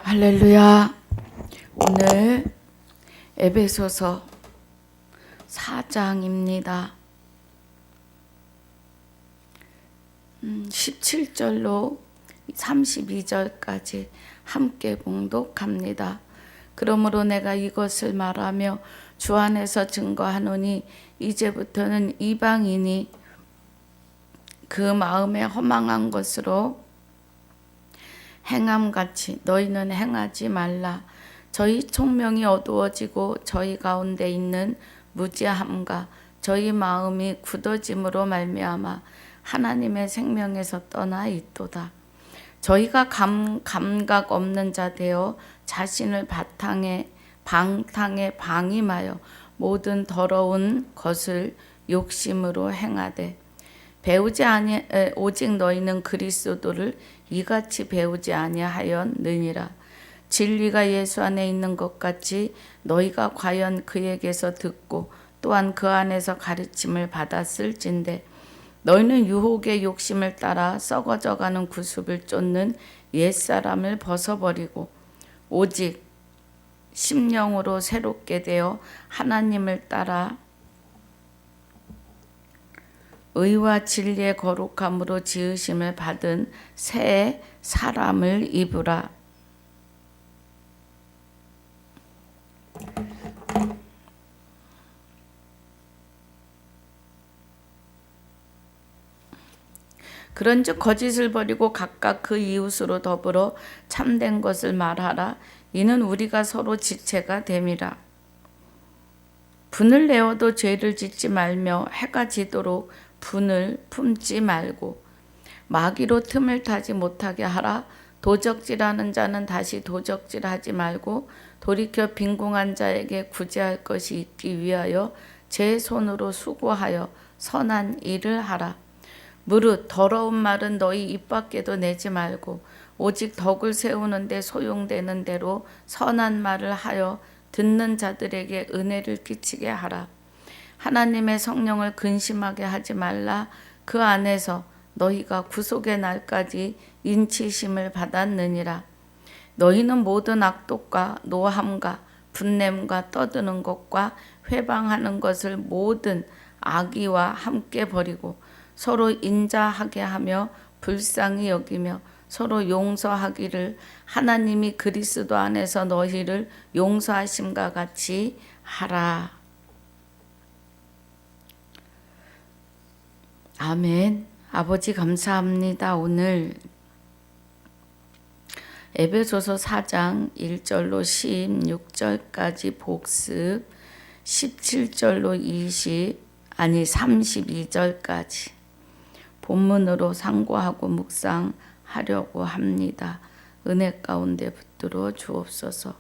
할렐루야. 오늘 에베소서 4장입니다. 17절로 32절까지 함께 봉독합니다. 그러므로 내가 이것을 말하며 주 안에서 증거하노니 이제부터는 이방인이 그 마음에 허망한 것으로 행함같이 너희는 행하지 말라. 저희 총명이 어두워지고 저희 가운데 있는 무지함과 저희 마음이 굳어짐으로 말미암아 하나님의 생명에서 떠나 있도다. 저희가 감각 없는 자 되어 자신을 방탕에 방임하여 모든 더러운 것을 욕심으로 행하되 오직 너희는 그리스도를 이같이 배우지 아니하였느니라. 진리가 예수 안에 있는 것 같이 너희가 과연 그에게서 듣고 또한 그 안에서 가르침을 받았을진데 너희는 유혹의 욕심을 따라 썩어져가는 구습을 쫓는 옛사람을 벗어버리고 오직 심령으로 새롭게 되어 하나님을 따라 의와 진리의 거룩함으로 지으심을 받은 새 사람을 입으라. 그런즉 거짓을 버리고 각각 그 이웃으로 더불어 참된 것을 말하라. 이는 우리가 서로 지체가 됨이라. 분을 내어도 죄를 짓지 말며 해가 지도록 분을 품지 말고 마귀로 틈을 타지 못하게 하라. 도적질하는 자는 다시 도적질하지 말고 돌이켜 빈궁한 자에게 구제할 것이 있기 위하여 제 손으로 수고하여 선한 일을 하라. 무릇 더러운 말은 너희 입 밖에도 내지 말고 오직 덕을 세우는 데 소용되는 대로 선한 말을 하여 듣는 자들에게 은혜를 끼치게 하라. 하나님의 성령을 근심하게 하지 말라. 그 안에서 너희가 구속의 날까지 인치심을 받았느니라. 너희는 모든 악독과 노함과 분냄과 떠드는 것과 회방하는 것을 모든 악의와 함께 버리고 서로 인자하게 하며 불쌍히 여기며 서로 용서하기를 하나님이 그리스도 안에서 너희를 용서하심과 같이 하라. 아멘. 아버지 감사합니다. 오늘 에베소서 4장 1절로 16절까지 복습, 17절로 32절까지 본문으로 상고하고 묵상하려고 합니다. 은혜 가운데 붙들어 주옵소서.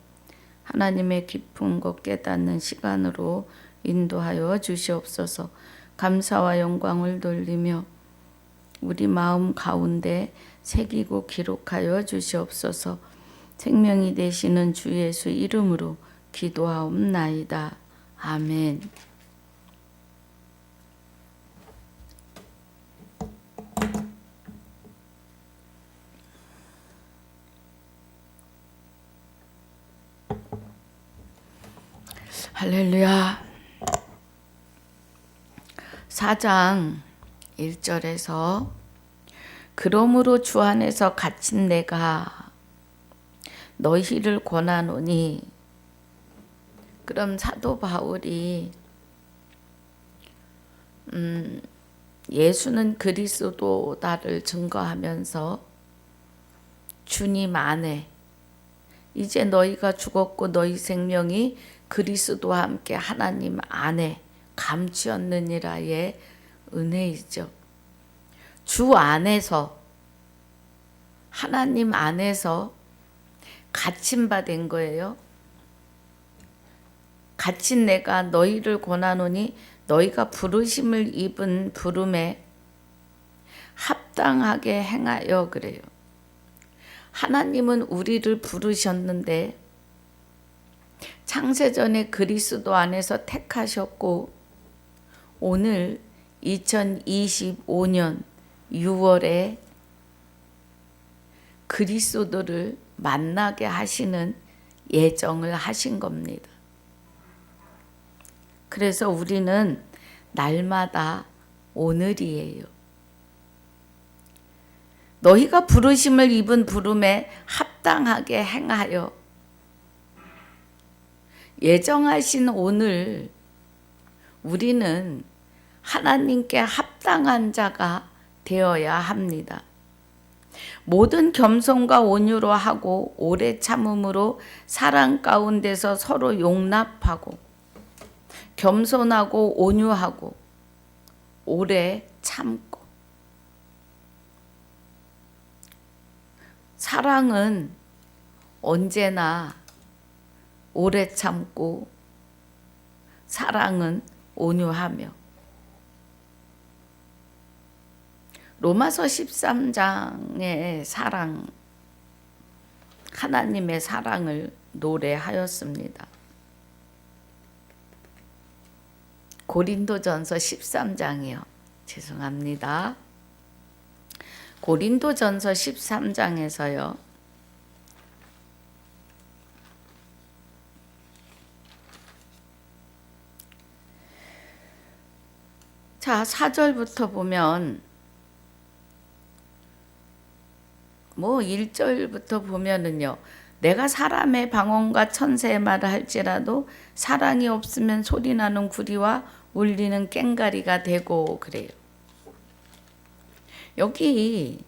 하나님의 깊은 것 깨닫는 시간으로 인도하여 주시옵소서. 감사와 영광을 돌리며 우리 마음 가운데 새기고 기록하여 주시옵소서. 생명이 되시는 주 예수 이름으로 기도하옵나이다. 아멘. 할렐루야. 4장 1절에서 그러므로 주 안에서 갇힌 내가 너희를 권하노니, 그럼 사도 바울이 예수는 그리스도다를 증거하면서 주님 안에 이제 너희가 죽었고 너희 생명이 그리스도와 함께 하나님 안에 감추었느니라의 은혜이죠. 주 안에서 하나님 안에서 갇힌 바 된 거예요. 갇힌 내가 너희를 권하노니 너희가 부르심을 입은 부름에 합당하게 행하여 그래요. 하나님은 우리를 부르셨는데 창세전에 그리스도 안에서 택하셨고 오늘 2025년 6월에 그리스도를 만나게 하시는 예정을 하신 겁니다. 그래서 우리는 날마다 오늘이에요. 너희가 부르심을 입은 부름에 합당하게 행하여 예정하신 오늘 우리는 하나님께 합당한 자가 되어야 합니다. 모든 겸손과 온유로 하고 오래 참음으로 사랑 가운데서 서로 용납하고 겸손하고 온유하고 오래 참고 사랑은 언제나 오래 참고 사랑은 온유하며 로마서 13장의 사랑, 하나님의 사랑을 노래하였습니다. 고린도전서 13장이요. 죄송합니다. 고린도전서 13장에서요. 자, 4절부터 보면 1절부터 보면은요. 내가 사람의 방언과 천사의 말을 할지라도 사랑이 없으면 소리나는 구리와 울리는 꽹가리가 되고 그래요. 여기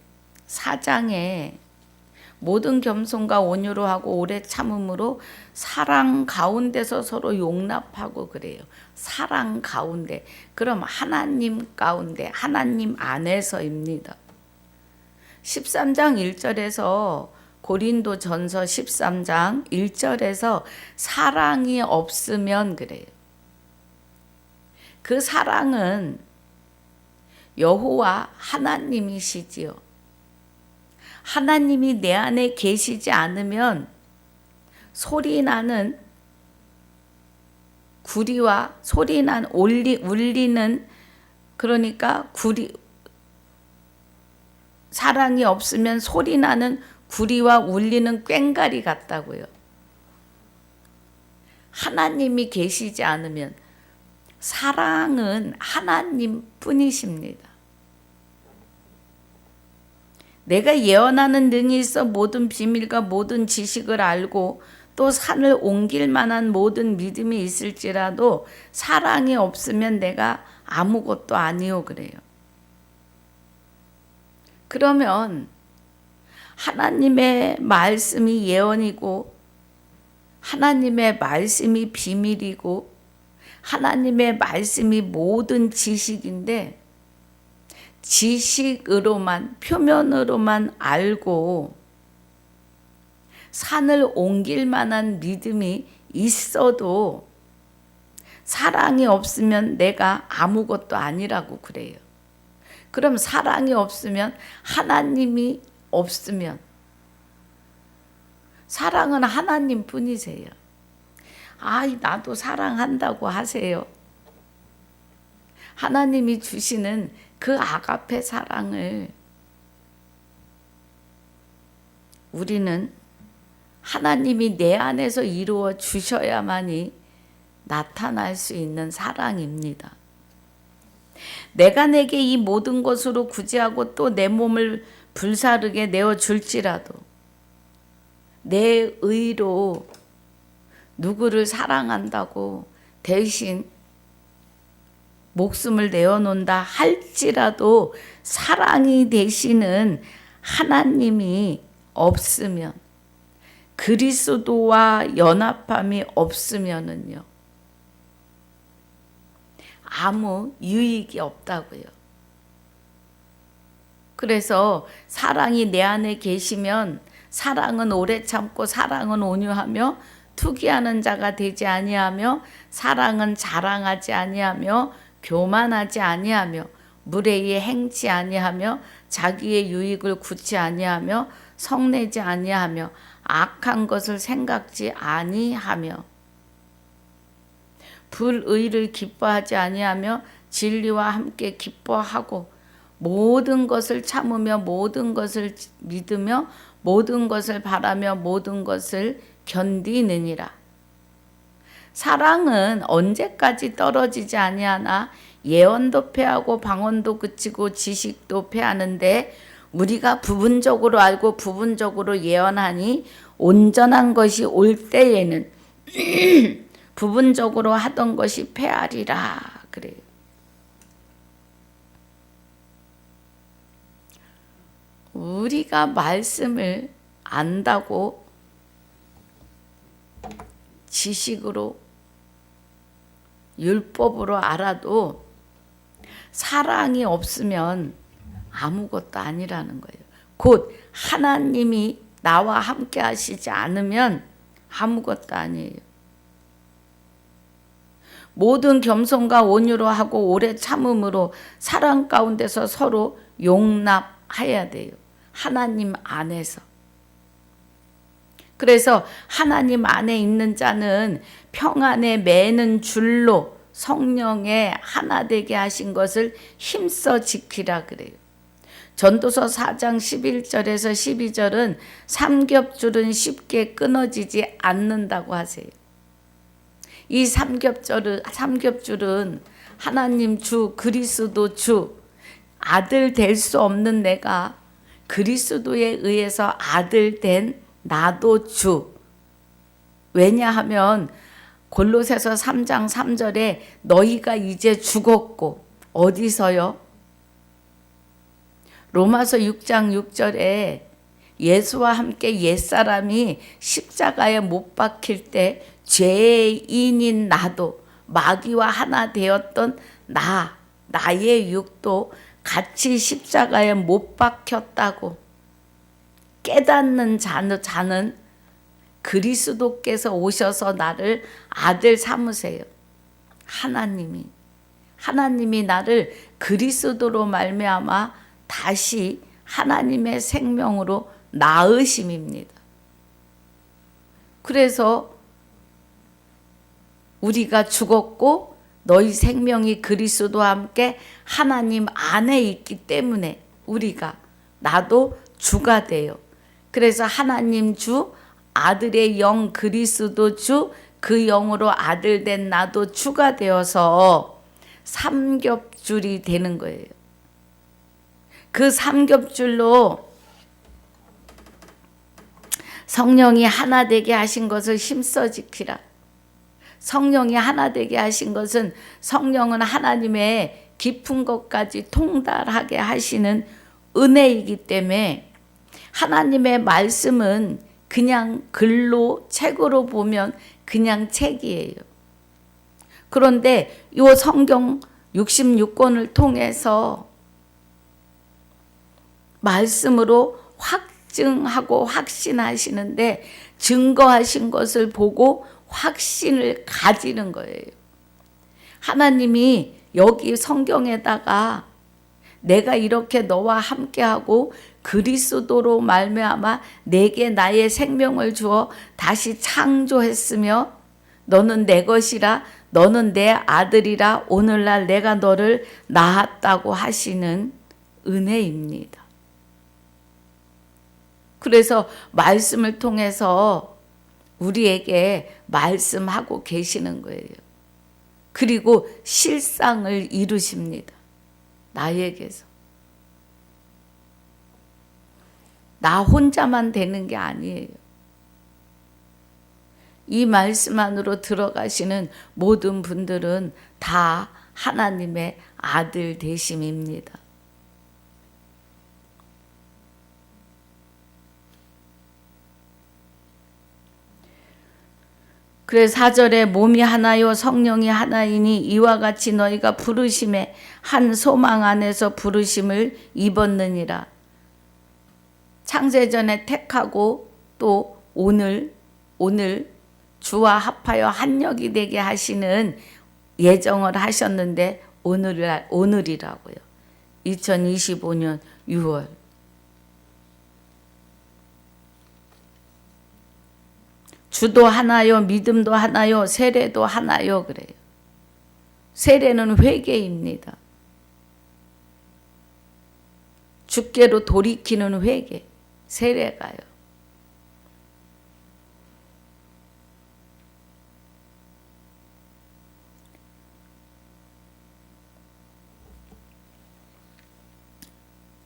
4장에 모든 겸손과 온유로 하고 오래 참음으로 사랑 가운데서 서로 용납하고 그래요. 사랑 가운데. 그럼 하나님 가운데, 하나님 안에서입니다. 13장 1절에서 고린도전서 13장 1절에서 사랑이 없으면 그래요. 그 사랑은 여호와 하나님이시지요. 하나님이 내 안에 계시지 않으면 소리나는 구리와 울리는 그러니까 사랑이 없으면 소리나는 구리와 울리는 꽹가리 같다고요. 하나님이 계시지 않으면 사랑은 하나님 뿐이십니다. 내가 예언하는 능이 있어 모든 비밀과 모든 지식을 알고 또 산을 옮길 만한 모든 믿음이 있을지라도 사랑이 없으면 내가 아무것도 아니요 그래요. 그러면 하나님의 말씀이 예언이고 하나님의 말씀이 비밀이고 하나님의 말씀이 모든 지식인데 지식으로만 표면으로만 알고 산을 옮길 만한 믿음이 있어도 사랑이 없으면 내가 아무것도 아니라고 그래요. 그럼 사랑이 없으면 하나님이 없으면 사랑은 하나님 뿐이세요. 나도 사랑한다고 하세요. 하나님이 주시는 그 아가페 사랑을 우리는 하나님이 내 안에서 이루어 주셔야만이 나타날 수 있는 사랑입니다. 내가 내게 이 모든 것으로 구제하고 또 내 몸을 불사르게 내어줄지라도 내 의로 누구를 사랑한다고 대신 목숨을 내어놓는다 할지라도 사랑이 되시는 하나님이 없으면 그리스도와 연합함이 없으면은요 아무 유익이 없다고요. 그래서 사랑이 내 안에 계시면 사랑은 오래 참고 사랑은 온유하며 투기하는 자가 되지 아니하며 사랑은 자랑하지 아니하며 교만하지 아니하며 무례히 행치 아니하며 자기의 유익을 구치 아니하며 성내지 아니하며 악한 것을 생각지 아니하며 불의를 기뻐하지 아니하며 진리와 함께 기뻐하고 모든 것을 참으며 모든 것을 믿으며 모든 것을 바라며 모든 것을 견디느니라. 사랑은 언제까지 떨어지지 아니하나 예언도 패하고 방언도 그치고 지식도 패하는데 우리가 부분적으로 알고 부분적으로 예언하니 온전한 것이 올 때에는 부분적으로 하던 것이 패하리라 그래요. 우리가 말씀을 안다고 지식으로 율법으로 알아도 사랑이 없으면 아무것도 아니라는 거예요. 곧 하나님이 나와 함께 하시지 않으면 아무것도 아니에요. 모든 겸손과 온유로 하고 오래 참음으로 사랑 가운데서 서로 용납해야 돼요. 하나님 안에서. 그래서 하나님 안에 있는 자는 평안에 매는 줄로 성령에 하나 되게 하신 것을 힘써 지키라 그래요. 전도서 4장 11절에서 12절은 삼겹줄은 쉽게 끊어지지 않는다고 하세요. 이 삼겹줄은 하나님 주 그리스도 주 아들 될 수 없는 내가 그리스도에 의해서 아들 된 나도 주. 왜냐하면 골로새서 3장 3절에 너희가 이제 죽었고 어디서요? 로마서 6장 6절에 예수와 함께 옛사람이 십자가에 못 박힐 때 죄인인 나도 마귀와 하나 되었던 나의 육도 같이 십자가에 못 박혔다고 깨닫는 자는 그리스도께서 오셔서 나를 아들 삼으세요. 하나님이 나를 그리스도로 말미암아 다시 하나님의 생명으로 낳으심입니다. 그래서 우리가 죽었고 너희 생명이 그리스도와 함께 하나님 안에 있기 때문에 나도 주가 돼요. 그래서 하나님 주, 아들의 영 그리스도 주, 그 영으로 아들 된 나도 주가 되어서 삼겹줄이 되는 거예요. 그 삼겹줄로 성령이 하나 되게 하신 것을 힘써 지키라. 성령이 하나 되게 하신 것은 성령은 하나님의 깊은 것까지 통달하게 하시는 은혜이기 때문에 하나님의 말씀은 그냥 글로 책으로 보면 그냥 책이에요. 그런데 이 성경 66권을 통해서 말씀으로 확증하고 확신하시는데 증거하신 것을 보고 확신을 가지는 거예요. 하나님이 여기 성경에다가 내가 이렇게 너와 함께하고 그리스도로 말미암아 내게 나의 생명을 주어 다시 창조했으며 너는 내 것이라 너는 내 아들이라 오늘날 내가 너를 낳았다고 하시는 은혜입니다. 그래서 말씀을 통해서 우리에게 말씀하고 계시는 거예요. 그리고 실상을 이루십니다. 나에게서. 나 혼자만 되는 게 아니에요. 이 말씀 안으로 들어가시는 모든 분들은 다 하나님의 아들 되심입니다. 그래서 4절에 몸이 하나요 성령이 하나이니 이와 같이 너희가 부르심에 한 소망 안에서 부르심을 입었느니라. 창세전에 택하고 또 오늘 주와 합하여 한역이 되게 하시는 예정을 하셨는데 오늘이라고요. 2025년 6월. 주도 하나요, 믿음도 하나요, 세례도 하나요 그래요. 세례는 회개입니다. 주께로 돌이키는 회개, 세례가요.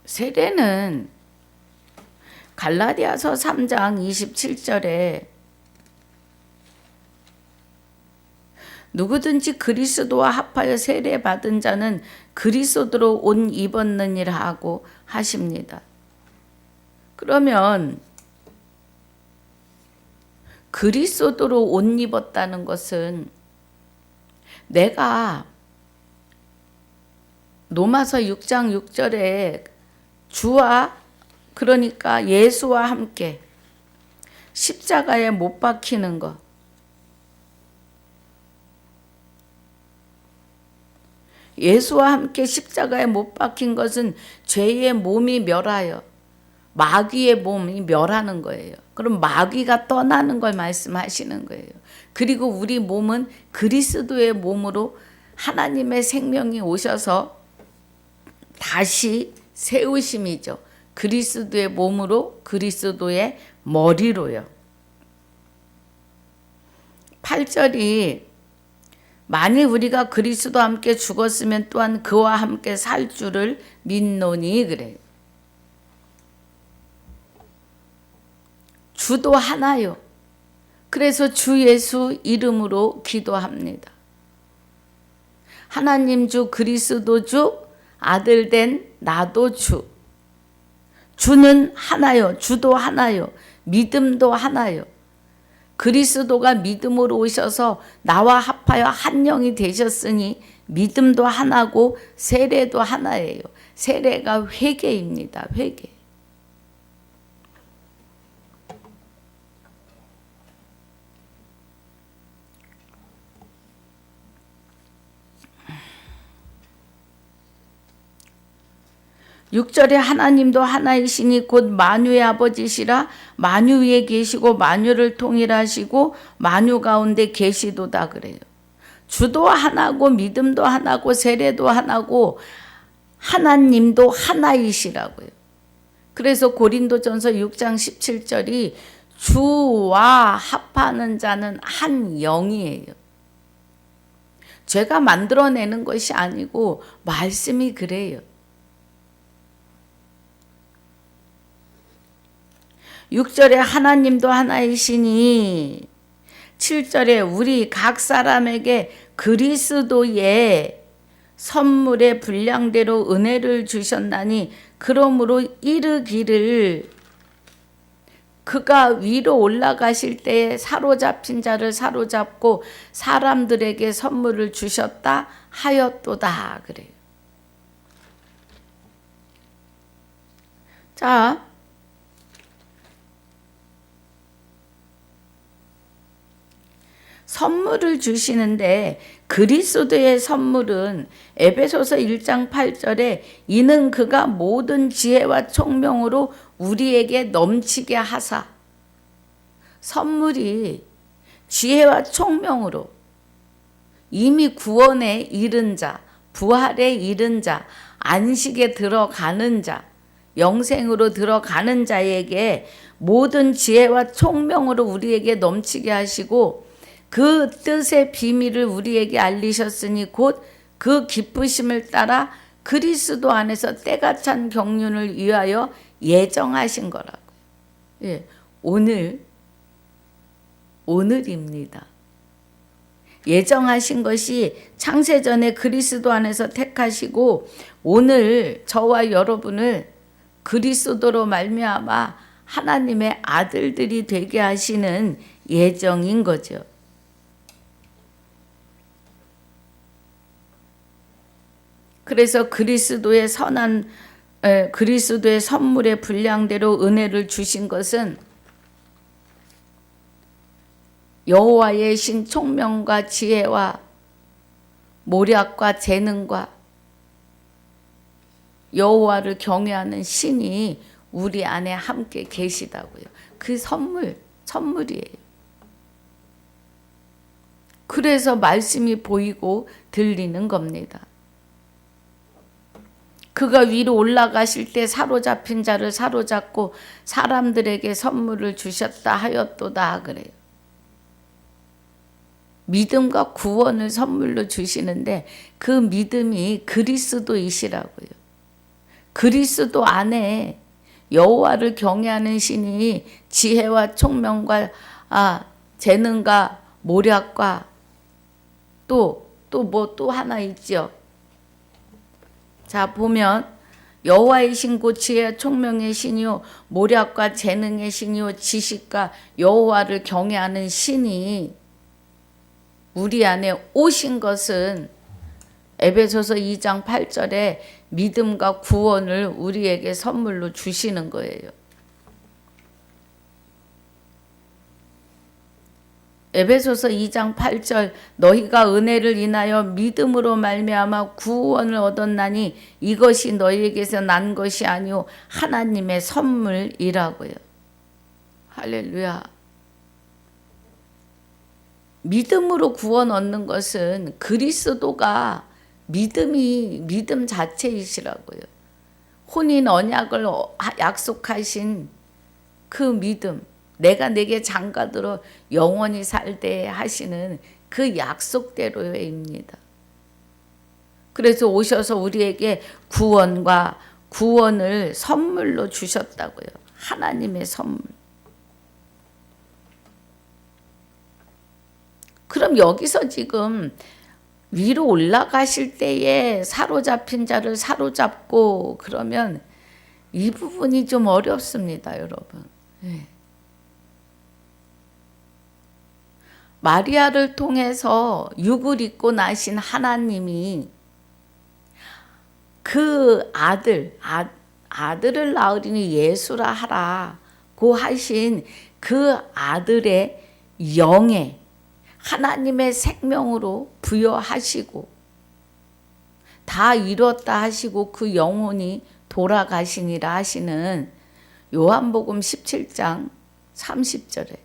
세례는 갈라디아서 3장 27절에 누구든지 그리스도와 합하여 세례 받은 자는 그리스도로 옷 입었느니라 하고 하십니다. 그러면 그리스도로 옷 입었다는 것은 내가 로마서 6장 6절에 주와 그러니까 예수와 함께 십자가에 못 박히는 것, 예수와 함께 십자가에 못 박힌 것은 죄의 몸이 멸하여 마귀의 몸이 멸하는 거예요. 그럼 마귀가 떠나는 걸 말씀하시는 거예요. 그리고 우리 몸은 그리스도의 몸으로 하나님의 생명이 오셔서 다시 세우심이죠. 그리스도의 몸으로 그리스도의 머리로요. 8절이 만일 우리가 그리스도와 함께 죽었으면 또한 그와 함께 살 줄을 믿노니 그래요. 주도 하나요. 그래서 주 예수 이름으로 기도합니다. 하나님 주 그리스도 주 아들 된 나도 주. 주는 하나요. 주도 하나요. 믿음도 하나요. 그리스도가 믿음으로 오셔서 나와 합하여 한 영이 되셨으니 믿음도 하나고 세례도 하나예요. 세례가 회개입니다. 회개. 육절에 하나님도 하나이시니 곧 만유의 아버지시라 만유 위에 계시고 만유를 통일하시고 만유 가운데 계시도다 그래요. 주도 하나고 믿음도 하나고 세례도 하나고 하나님도 하나이시라고요. 그래서 고린도전서 6장 17절이 주와 합하는 자는 한 영이에요. 제가 만들어내는 것이 아니고 말씀이 그래요. 6절에 하나님도 하나이시니 7절에 우리 각 사람에게 그리스도의 선물의 분량대로 은혜를 주셨나니 그러므로 이르기를 그가 위로 올라가실 때에 사로잡힌 자를 사로잡고 사람들에게 선물을 주셨다 하였도다 그래요. 자, 선물을 주시는데 그리스도의 선물은 에베소서 1장 8절에 이는 그가 모든 지혜와 총명으로 우리에게 넘치게 하사 선물이 지혜와 총명으로 이미 구원에 이른 자, 부활에 이른 자, 안식에 들어가는 자, 영생으로 들어가는 자에게 모든 지혜와 총명으로 우리에게 넘치게 하시고 그 뜻의 비밀을 우리에게 알리셨으니 곧 그 기쁘심을 따라 그리스도 안에서 때가 찬 경륜을 위하여 예정하신 거라고. 예, 오늘입니다. 예정하신 것이 창세전에 그리스도 안에서 택하시고 오늘 저와 여러분을 그리스도로 말미암아 하나님의 아들들이 되게 하시는 예정인 거죠. 그래서 그리스도의 선물의 분량대로 은혜를 주신 것은 여호와의 신 총명과 지혜와 모략과 재능과 여호와를 경외하는 신이 우리 안에 함께 계시다고요. 그 선물이에요. 그래서 말씀이 보이고 들리는 겁니다. 그가 위로 올라가실 때 사로잡힌 자를 사로잡고 사람들에게 선물을 주셨다 하였도다 그래요. 믿음과 구원을 선물로 주시는데 그 믿음이 그리스도이시라고요. 그리스도 안에 여호와를 경외하는 신이 지혜와 총명과 재능과 모략과 또 하나 있죠. 자, 보면 여호와의 신 곧 지혜와 총명의 신이요 모략과 재능의 신이요 지식과 여호와를 경외하는 신이 우리 안에 오신 것은 에베소서 2장 8절에 믿음과 구원을 우리에게 선물로 주시는 거예요. 에베소서 2장 8절 너희가 은혜를 인하여 믿음으로 말미암아 구원을 얻었나니 이것이 너희에게서 난 것이 아니요 하나님의 선물이라고요. 할렐루야. 믿음으로 구원 얻는 것은 그리스도가 믿음 자체이시라고요. 혼인 언약을 약속하신 그 믿음, 내가 내게 장가들어 영원히 살되 하시는 그 약속대로입니다. 그래서 오셔서 우리에게 구원과 구원을 선물로 주셨다고요. 하나님의 선물. 그럼 여기서 지금 위로 올라가실 때에 사로잡힌 자를 사로잡고 그러면 이 부분이 좀 어렵습니다, 여러분. 네. 마리아를 통해서 육을 입고 나신 하나님이 그 아들을 낳으리니 예수라 하라고 하신 그 아들의 영에 하나님의 생명으로 부여하시고 다 이뤘다 하시고 그 영혼이 돌아가시니라 하시는 요한복음 17장 30절에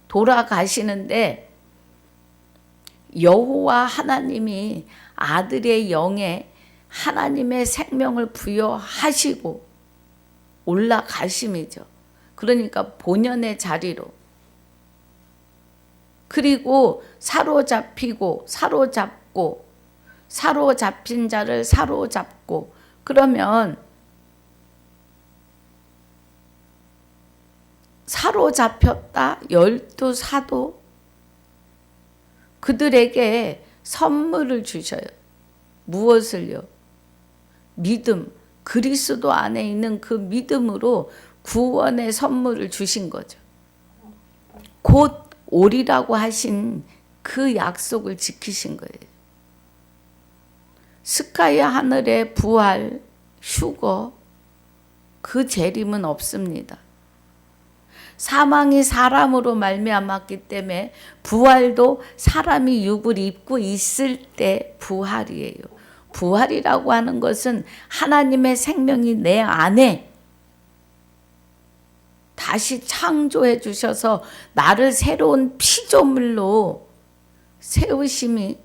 돌아가시는데 여호와 하나님이 아들의 영에 하나님의 생명을 부여하시고 올라가심이죠. 그러니까 본연의 자리로. 그리고 사로잡히고 사로잡고 사로잡힌 자를 사로잡고 그러면 사로잡혔다 12 사도 그들에게 선물을 주셔요. 무엇을요? 믿음, 그리스도 안에 있는 그 믿음으로 구원의 선물을 주신 거죠. 곧 오리라고 하신 그 약속을 지키신 거예요. 스카이 하늘의 부활, 휴거, 그 재림은 없습니다. 사망이 사람으로 말미암았기 때문에 부활도 사람이 육을 입고 있을 때 부활이에요. 부활이라고 하는 것은 하나님의 생명이 내 안에 다시 창조해 주셔서 나를 새로운 피조물로 세우심이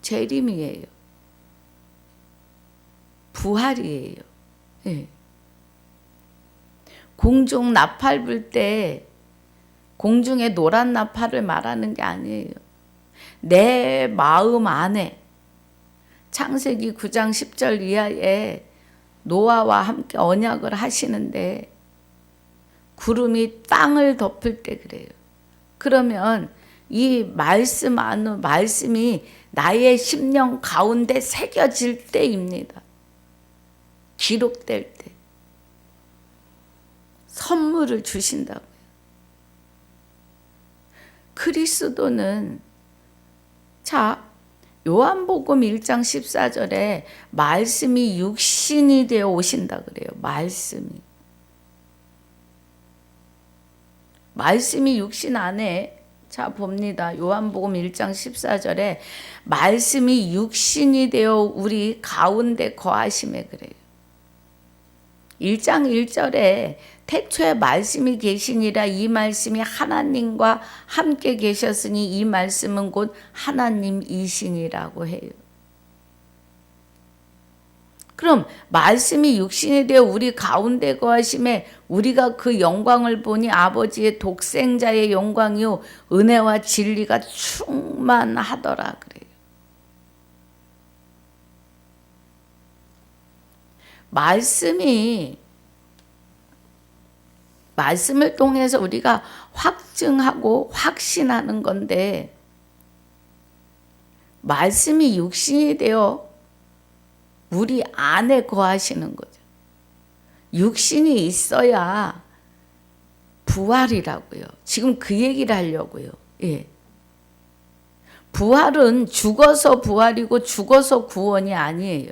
재림이에요. 부활이에요. 네. 공중 나팔 불 때 공중에 노란 나팔을 말하는 게 아니에요. 내 마음 안에 창세기 9장 10절 이하에 노아와 함께 언약을 하시는데 구름이 땅을 덮을 때 그래요. 그러면 이 말씀이 나의 심령 가운데 새겨질 때입니다. 기록될 때. 선물을 주신다고요. 그리스도는 요한복음 1장 14절에 말씀이 육신이 되어 오신다 그래요. 말씀이 육신 안에 봅니다. 요한복음 1장 14절에 말씀이 육신이 되어 우리 가운데 거하심에 그래요. 1장 1절에 태초에 말씀이 계시니라 이 말씀이 하나님과 함께 계셨으니 이 말씀은 곧 하나님이시니라고 해요. 그럼 말씀이 육신이 되어 우리 가운데 거하심에 우리가 그 영광을 보니 아버지의 독생자의 영광이요 은혜와 진리가 충만하더라 그래요. 말씀을 통해서 우리가 확증하고 확신하는 건데, 말씀이 육신이 되어 우리 안에 거하시는 거죠. 육신이 있어야 부활이라고요. 지금 그 얘기를 하려고요. 예. 부활은 죽어서 부활이고 죽어서 구원이 아니에요.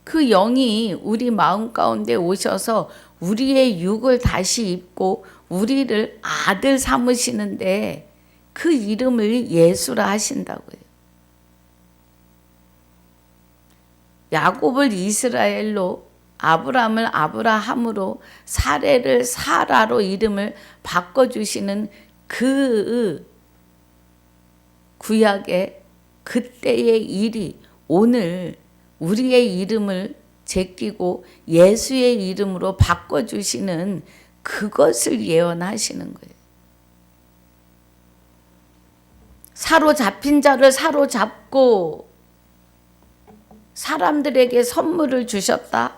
그 영이 우리 마음 가운데 오셔서 우리의 육을 다시 입고 우리를 아들 삼으시는데 그 이름을 예수라 하신다고요. 야곱을 이스라엘로, 아브람을 아브라함으로, 사레를 사라로 이름을 바꿔주시는 그 구약의 그때의 일이 오늘 우리의 이름을 제끼고 예수의 이름으로 바꿔주시는 그것을 예언하시는 거예요. 사로잡힌 자를 사로잡고 사람들에게 선물을 주셨다.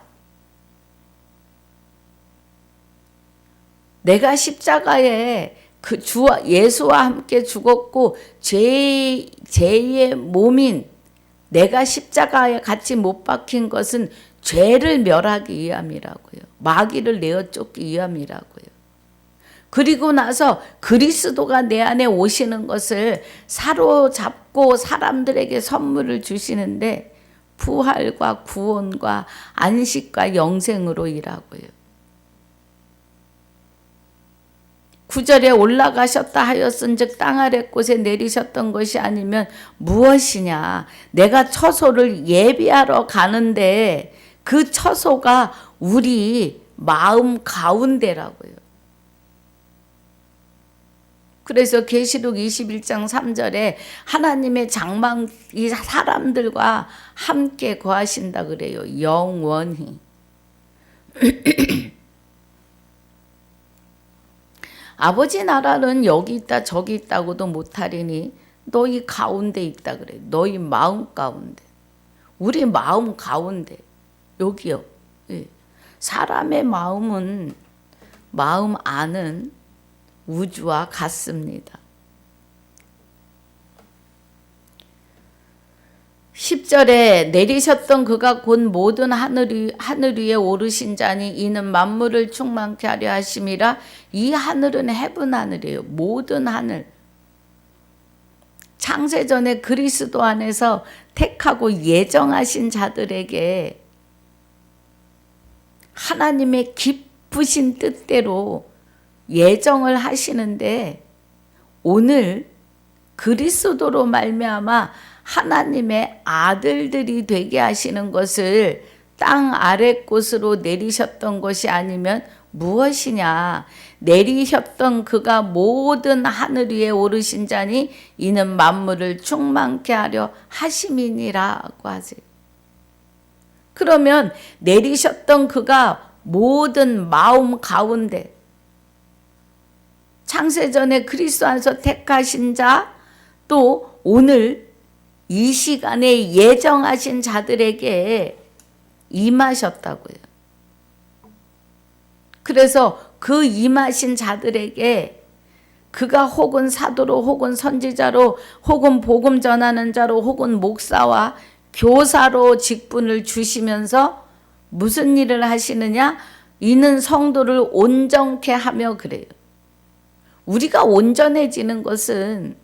내가 십자가에 그 주와 예수와 함께 죽었고 죄의 몸인 내가 십자가에 같이 못 박힌 것은 죄를 멸하기 위함이라고요. 마귀를 내어 쫓기 위함이라고요. 그리고 나서 그리스도가 내 안에 오시는 것을 사로잡고 사람들에게 선물을 주시는데 부활과 구원과 안식과 영생으로 일하고요. 9절에 올라가셨다 하였은즉 땅 아래 곳에 내리셨던 것이 아니면 무엇이냐. 내가 처소를 예비하러 가는데 그 처소가 우리 마음 가운데라고요. 그래서 계시록 21장 3절에 하나님의 장막이 사람들과 함께 거하신다 그래요. 영원히. 아버지 나라는 여기 있다 저기 있다고도 못하리니 너희 가운데 있다 그래. 너희 마음 가운데. 우리 마음 가운데. 여기요. 예. 사람의 마음은 마음 안은 우주와 같습니다. 10절에 내리셨던 그가 곧 모든 하늘 위에 오르신 자니 이는 만물을 충만케 하려 하심이라. 이 하늘은 헤븐 하늘이에요. 모든 하늘. 창세전에 그리스도 안에서 택하고 예정하신 자들에게 하나님의 깊으신 뜻대로 예정을 하시는데 오늘 그리스도로 말미암아 하나님의 아들들이 되게 하시는 것을 땅 아래 곳으로 내리셨던 것이 아니면 무엇이냐. 내리셨던 그가 모든 하늘 위에 오르신 자니 이는 만물을 충만케 하려 하심이니라고 하세요. 그러면 내리셨던 그가 모든 마음 가운데 창세전에 그리스도 안에서 택하신 자, 또 오늘 이 시간에 예정하신 자들에게 임하셨다고요. 그래서 그 임하신 자들에게 그가 혹은 사도로 혹은 선지자로 혹은 복음 전하는 자로 혹은 목사와 교사로 직분을 주시면서 무슨 일을 하시느냐? 이는 성도를 온전케 하며 그래요. 우리가 온전해지는 것은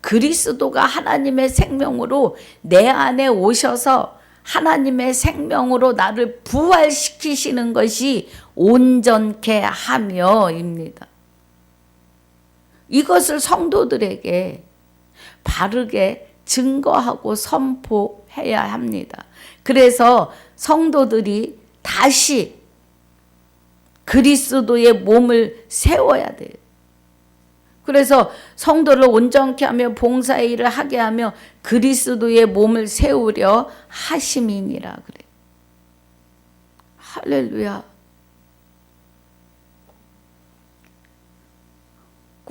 그리스도가 하나님의 생명으로 내 안에 오셔서 하나님의 생명으로 나를 부활시키시는 것이 온전케 하며입니다. 이것을 성도들에게 바르게 증거하고 선포해야 합니다. 그래서 성도들이 다시 그리스도의 몸을 세워야 돼요. 그래서 성도를 온전케 하며 봉사의 일을 하게 하며 그리스도의 몸을 세우려 하심이니라 그래. 할렐루야.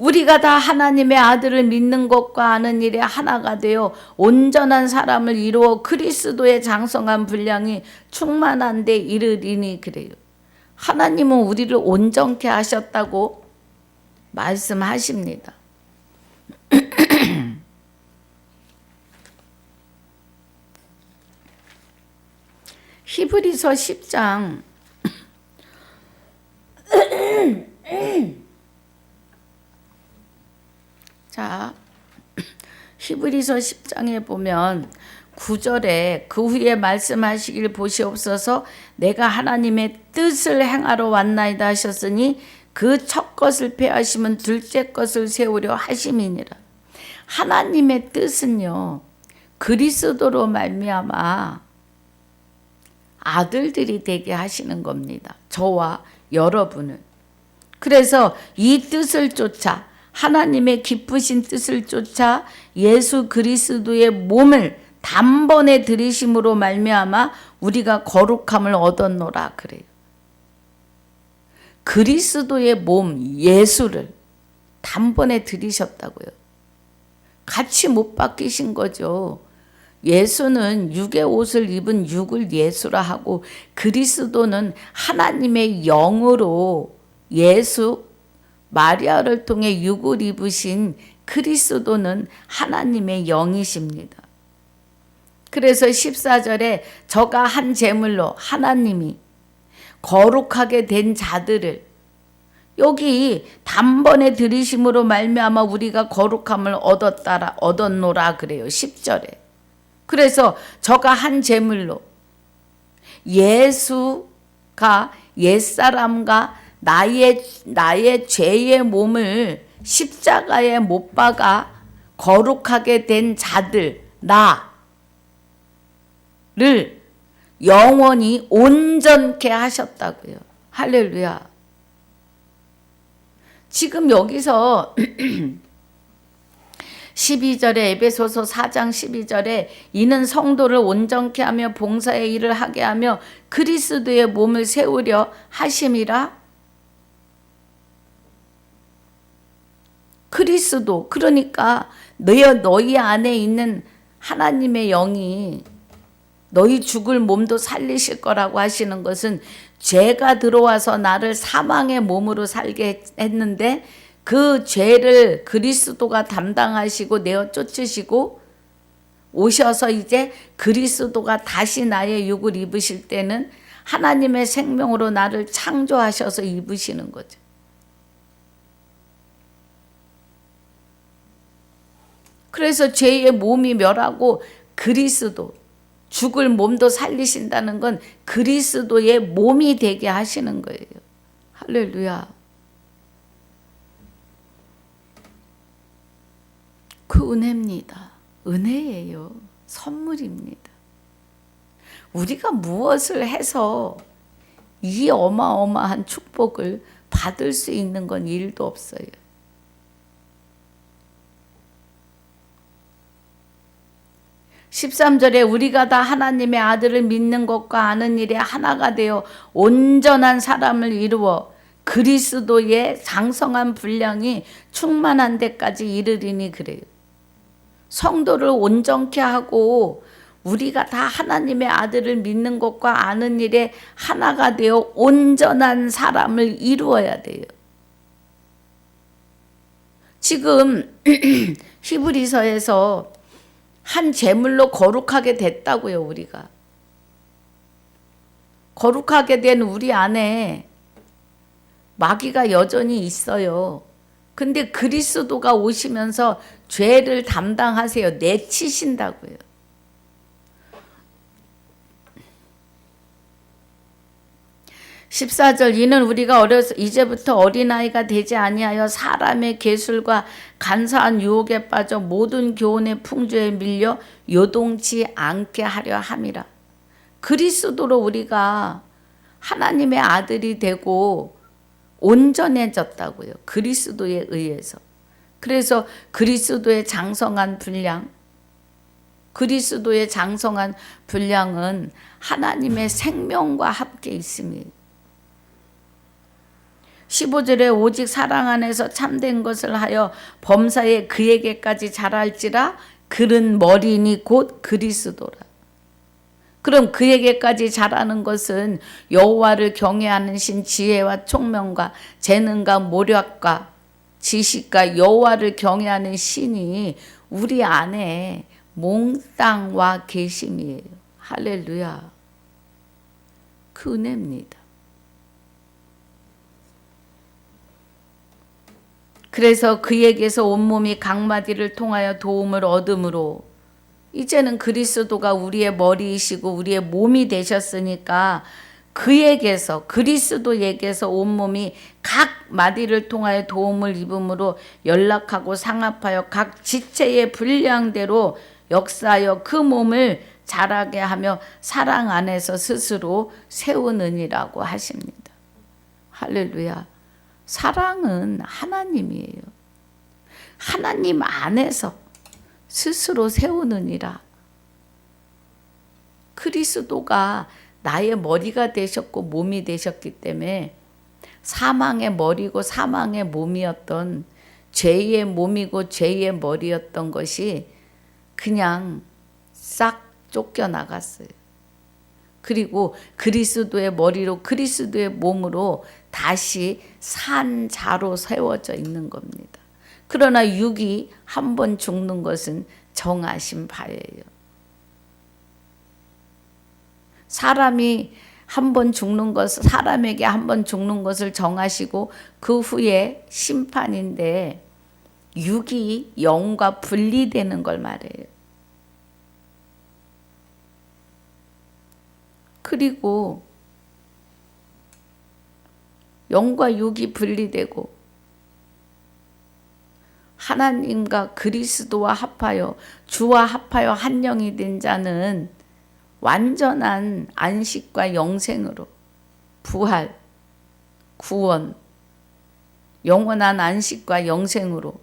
우리가 다 하나님의 아들을 믿는 것과 아는 일에 하나가 되어 온전한 사람을 이루어 그리스도의 장성한 분량이 충만한 데 이르리니 그래요. 하나님은 우리를 온전케 하셨다고 말씀하십니다. 히브리서 10장 자, 히브리서 10장에 보면 9절에 그 후에 말씀하시길 보시옵소서 내가 하나님의 뜻을 행하러 왔나이다 하셨으니 그 첫 것을 폐하시면 둘째 것을 세우려 하심이니라. 하나님의 뜻은요 그리스도로 말미암아 아들들이 되게 하시는 겁니다. 저와 여러분을. 그래서 이 뜻을 쫓아 하나님의 기쁘신 뜻을 쫓아 예수 그리스도의 몸을 단번에 들이심으로 말미암아 우리가 거룩함을 얻었노라 그래요. 그리스도의 몸 예수를 단번에 들이셨다고요. 같이 못 바뀌신 거죠. 예수는 육의 옷을 입은 육을 예수라 하고 그리스도는 하나님의 영으로 예수 마리아를 통해 육을 입으신 그리스도는 하나님의 영이십니다. 그래서 14절에 저가 한 제물로 하나님이 거룩하게 된 자들을 여기 단번에 들이심으로 말미암아 우리가 거룩함을 얻었노라 그래요. 10절에. 그래서 저가 한 제물로 예수가 옛사람과 나의 죄의 몸을 십자가에 못 박아 거룩하게 된 자들 나를 영원히 온전케 하셨다고요. 할렐루야. 지금 여기서 12절에 에베소서 4장 12절에 이는 성도를 온전케 하며 봉사의 일을 하게 하며 그리스도의 몸을 세우려 하심이라. 그리스도 그러니까 너희 안에 있는 하나님의 영이 너희 죽을 몸도 살리실 거라고 하시는 것은 죄가 들어와서 나를 사망의 몸으로 살게 했는데 그 죄를 그리스도가 담당하시고 내어 쫓으시고 오셔서 이제 그리스도가 다시 나의 육을 입으실 때는 하나님의 생명으로 나를 창조하셔서 입으시는 거죠. 그래서 죄의 몸이 멸하고 그리스도 죽을 몸도 살리신다는 건 그리스도의 몸이 되게 하시는 거예요. 할렐루야. 그 은혜입니다. 은혜예요. 선물입니다. 우리가 무엇을 해서 이 어마어마한 축복을 받을 수 있는 건 일도 없어요. (13절에) 우리가 다 하나님의 아들을 믿는 것과 아는 일에 하나가 되어 온전한 사람을 이루어 그리스도의 장성한 분량이 충만한 데까지 이르리니 그래요. 성도를 온전케 하고 우리가 다 하나님의 아들을 믿는 것과 아는 일에 하나가 되어 온전한 사람을 이루어야 돼요. 지금 히브리서에서 한 제물로 거룩하게 됐다고요. 우리가 거룩하게 된 우리 안에 마귀가 여전히 있어요. 근데 그리스도가 오시면서 죄를 담당하세요. 내치신다고요. (14절) 이는 우리가 어려서 이제부터 어린아이가 되지 아니하여 사람의 계술과 간사한 유혹에 빠져 모든 교훈의 풍조에 밀려 요동치 않게 하려 함이라. 그리스도로 우리가 하나님의 아들이 되고 온전해졌다고요. 그리스도에 의해서. 그래서 그리스도의 장성한 분량, 그리스도의 장성한 분량은 하나님의 생명과 함께 있습니다. 15절에 오직 사랑 안에서 참된 것을 하여 범사에 그에게까지 자랄지라. 그는 머리니 곧 그리스도라. 그럼 그에게까지 자라는 것은 여호와를 경외하는 신, 지혜와 총명과 재능과 모략과 지식과 여호와를 경외하는 신이 우리 안에 몽땅 와 계심이에요. 할렐루야. 그 은혜입니다. 그래서 그에게서 온몸이 각마디를 통하여 도움을 얻음으로, 이제는 그리스도가 우리의 머리이시고 우리의 몸이 되셨으니까 그에게서, 그리스도에게서 온몸이 각 마디를 통하여 도움을 입음으로 연락하고 상합하여 각 지체의 분량대로 역사하여 그 몸을 자라게 하며 사랑 안에서 스스로 세우느니라고 하십니다. 할렐루야. 사랑은 하나님이에요. 하나님 안에서 스스로 세우느니라. 그리스도가 나의 머리가 되셨고 몸이 되셨기 때문에 사망의 머리고 사망의 몸이었던, 죄의 몸이고 죄의 머리였던 것이 그냥 싹 쫓겨나갔어요. 그리고 그리스도의 머리로, 그리스도의 몸으로 다시 산 자로 세워져 있는 겁니다. 그러나 육이 한 번 죽는 것은 정하신 바예요. 사람이 한 번 죽는 것, 사람에게 한 번 죽는 것을 정하시고 그 후에 심판인데, 육이 영과 분리되는 걸 말해요. 그리고 영과 육이 분리되고 하나님과 그리스도와 합하여, 주와 합하여 한 영이 된 자는 완전한 안식과 영생으로, 부활, 구원, 영원한 안식과 영생으로,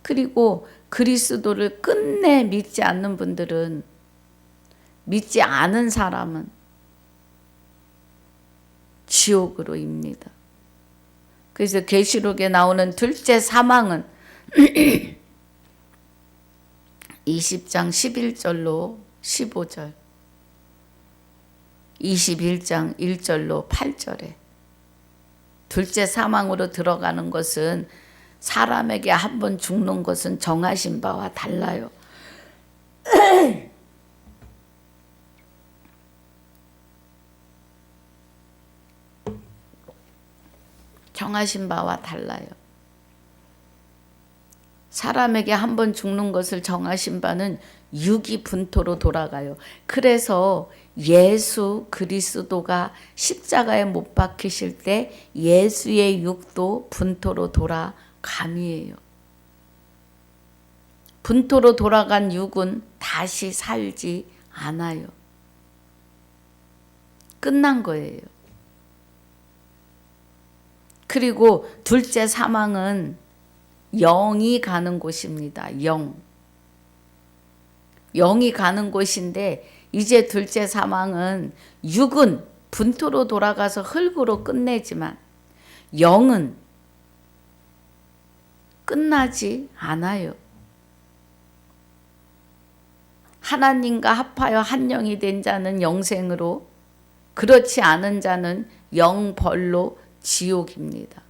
그리고 그리스도를 끝내 믿지 않는 분들은, 믿지 않은 사람은 지옥으로 입니다. 그래서 계시록에 나오는 둘째 사망은 20장 11절로 15절, 21장 1절로 8절에 둘째 사망으로 들어가는 것은 사람에게 한 번 죽는 것은 정하신 바와 달라요. 정하신 바와 달라요. 사람에게 한 번 죽는 것을 정하신 바는 육이 분토로 돌아가요. 그래서 예수 그리스도가 십자가에 못 박히실 때 예수의 육도 분토로 돌아감이에요. 분토로 돌아간 육은 다시 살지 않아요. 끝난 거예요. 그리고 둘째 사망은 영이 가는 곳입니다. 영이 가는 곳인데, 이제 둘째 사망은 육은 분토로 돌아가서 흙으로 끝내지만 영은 끝나지 않아요. 하나님과 합하여 한 영이 된 자는 영생으로, 그렇지 않은 자는 영벌로 지옥입니다.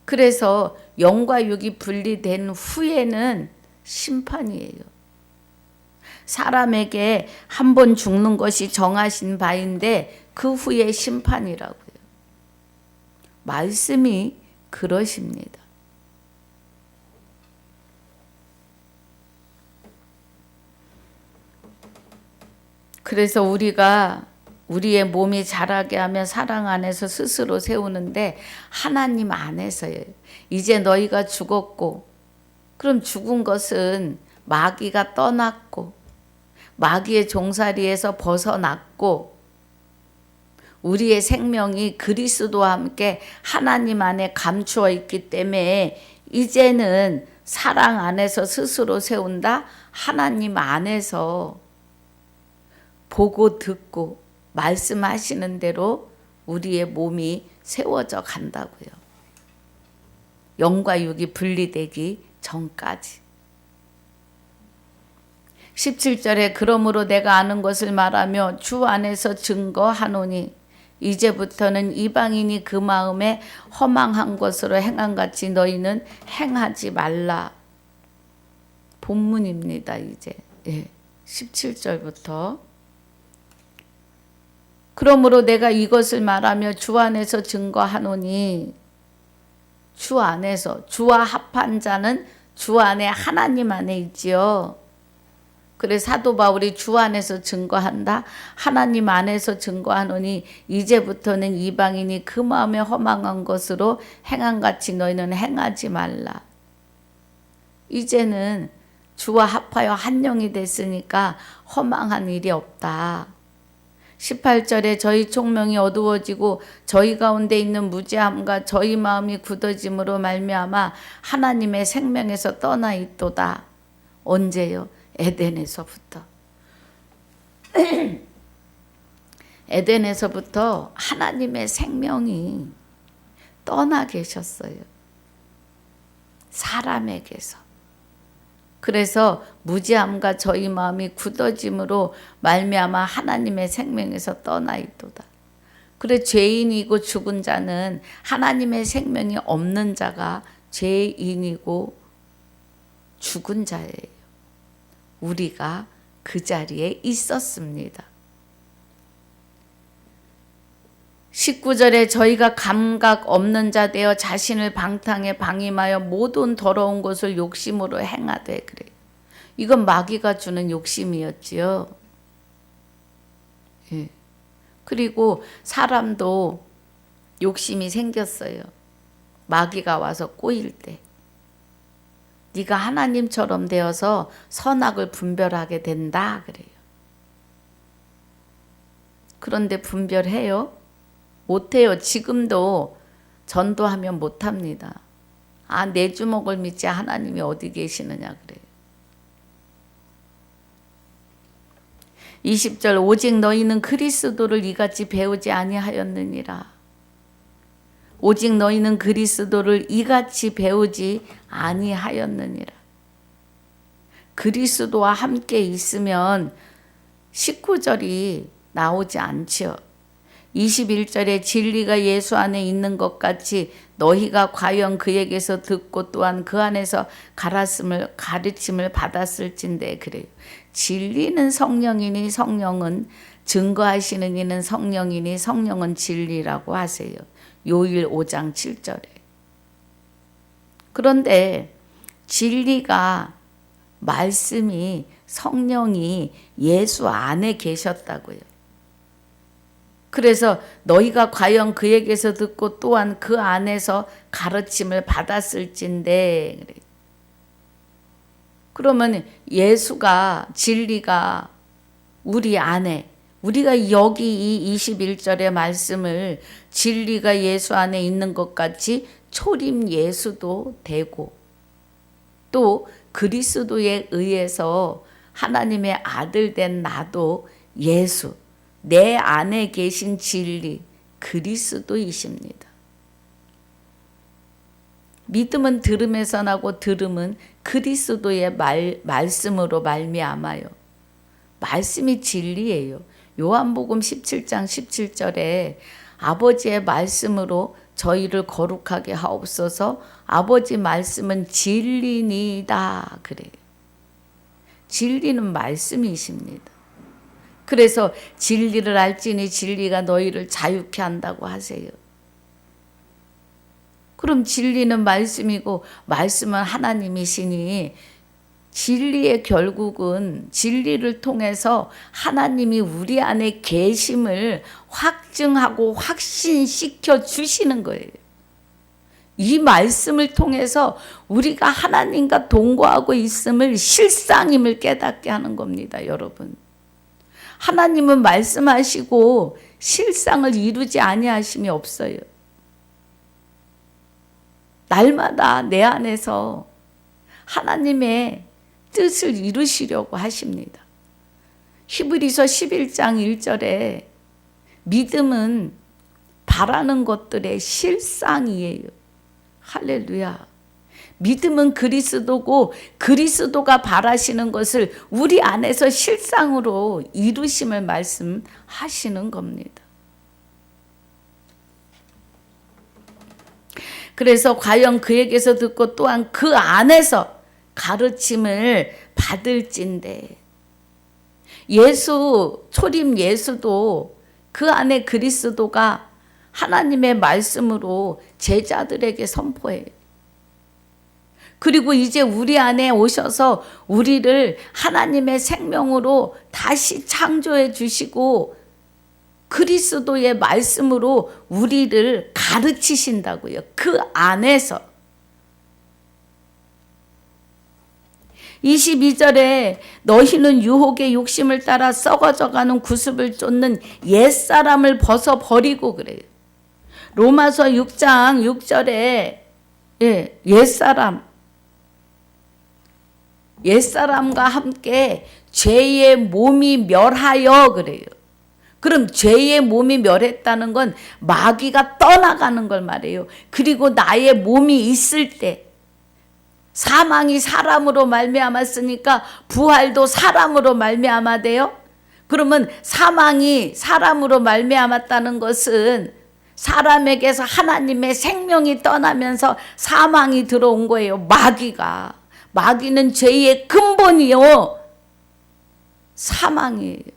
그래서 영과 육이 분리된 후에는 심판이에요. 사람에게 한 번 죽는 것이 정하신 바인데 그 후에 심판이라고요. 말씀이 그러십니다. 그래서 우리가 우리의 몸이 자라게 하며 사랑 안에서 스스로 세우는데 하나님 안에서예요. 이제 너희가 죽었고, 그럼 죽은 것은 마귀가 떠났고 마귀의 종살이에서 벗어났고 우리의 생명이 그리스도와 함께 하나님 안에 감추어 있기 때문에 이제는 사랑 안에서 스스로 세운다. 하나님 안에서 보고 듣고 말씀하시는 대로 우리의 몸이 세워져 간다고요. 영과 육이 분리되기 전까지. 17절에 그러므로 내가 아는 것을 말하며 주 안에서 증거하노니 이제부터는 이방인이 그 마음에 허망한 것으로 행함같이 너희는 행하지 말라. 본문입니다. 이제 17절부터 그러므로 내가 이것을 말하며 주 안에서 증거하노니 주 안에서 주와 합한 자는 주 안에 하나님 안에 있지요. 그래 사도 바울이 주 안에서 증거한다. 하나님 안에서 증거하노니 이제부터는 이방인이 그 마음에 허망한 것으로 행함같이 너희는 행하지 말라. 이제는 주와 합하여 한 영이 됐으니까 허망한 일이 없다. 18절에 저희 총명이 어두워지고 저희 가운데 있는 무지함과 저희 마음이 굳어짐으로 말미암아 하나님의 생명에서 떠나 있도다. 언제요? 에덴에서부터. 에덴에서부터 하나님의 생명이 떠나 계셨어요. 사람에게서. 그래서 무지함과 저희 마음이 굳어짐으로 말미암아 하나님의 생명에서 떠나 있도다. 그래 죄인이고 죽은 자는 하나님의 생명이 없는 자가 죄인이고 죽은 자예요. 우리가 그 자리에 있었습니다. 19절에 저희가 감각 없는 자 되어 자신을 방탕에 방임하여 모든 더러운 것을 욕심으로 행하되 그래요. 이건 마귀가 주는 욕심이었지요. 예. 그리고 사람도 욕심이 생겼어요. 마귀가 와서 꼬일 때. 네가 하나님처럼 되어서 선악을 분별하게 된다 그래요. 그런데 분별해요? 못해요. 지금도 전도하면 못합니다. 아, 내 주먹을 믿지 하나님이 어디 계시느냐 그래요. 20절 오직 너희는 그리스도를 이같이 배우지 아니하였느니라. 오직 너희는 그리스도를 이같이 배우지 아니하였느니라. 그리스도와 함께 있으면 19절이 나오지 않죠. 21절에 진리가 예수 안에 있는 것 같이 너희가 과연 그에게서 듣고 또한 그 안에서 가르침을 받았을진데 그래요. 진리는 성령이니 성령은 증거하시는 이는 성령이니 성령은 진리라고 하세요. 요일 5장 7절에. 그런데 진리가 말씀이 성령이 예수 안에 계셨다고요. 그래서 너희가 과연 그에게서 듣고 또한 그 안에서 가르침을 받았을진데 그래요. 그러면 예수가 진리가 우리 안에 우리가 여기 이 21절의 말씀을 진리가 예수 안에 있는 것 같이 초림 예수도 되고 또 그리스도에 의해서 하나님의 아들 된 나도 예수 내 안에 계신 진리 그리스도이십니다. 믿음은 들음에서 나고 들음은 그리스도의 말씀으로 말미암아요. 말씀이 진리예요. 요한복음 17장 17절에 아버지의 말씀으로 저희를 거룩하게 하옵소서 아버지 말씀은 진리니이다 그래요. 진리는 말씀이십니다. 그래서 진리를 알지니 진리가 너희를 자유케 한다고 하세요. 그럼 진리는 말씀이고 말씀은 하나님이시니 진리의 결국은 진리를 통해서 하나님이 우리 안에 계심을 확증하고 확신시켜 주시는 거예요. 이 말씀을 통해서 우리가 하나님과 동거하고 있음을 실상임을 깨닫게 하는 겁니다, 여러분. 하나님은 말씀하시고 실상을 이루지 아니하심이 없어요. 날마다 내 안에서 하나님의 뜻을 이루시려고 하십니다. 히브리서 11장 1절에 믿음은 바라는 것들의 실상이에요. 할렐루야. 믿음은 그리스도고 그리스도가 바라시는 것을 우리 안에서 실상으로 이루심을 말씀하시는 겁니다. 그래서 과연 그에게서 듣고 또한 그 안에서 가르침을 받을진대. 예수, 초림 예수도 그 안에 그리스도가 하나님의 말씀으로 제자들에게 선포해요. 그리고 이제 우리 안에 오셔서 우리를 하나님의 생명으로 다시 창조해 주시고 그리스도의 말씀으로 우리를 가르치신다고요. 그 안에서. 22절에 너희는 유혹의 욕심을 따라 썩어져가는 구습을 쫓는 옛사람을 벗어버리고 그래요. 로마서 6장 6절에 옛사람과 함께 죄의 몸이 멸하여 그래요. 그럼 죄의 몸이 멸했다는 건 마귀가 떠나가는 걸 말해요. 그리고 나의 몸이 있을 때 사망이 사람으로 말미암았으니까 부활도 사람으로 말미암아돼요. 그러면 사망이 사람으로 말미암았다는 것은 사람에게서 하나님의 생명이 떠나면서 사망이 들어온 거예요. 마귀는 죄의 근본이요. 사망이에요.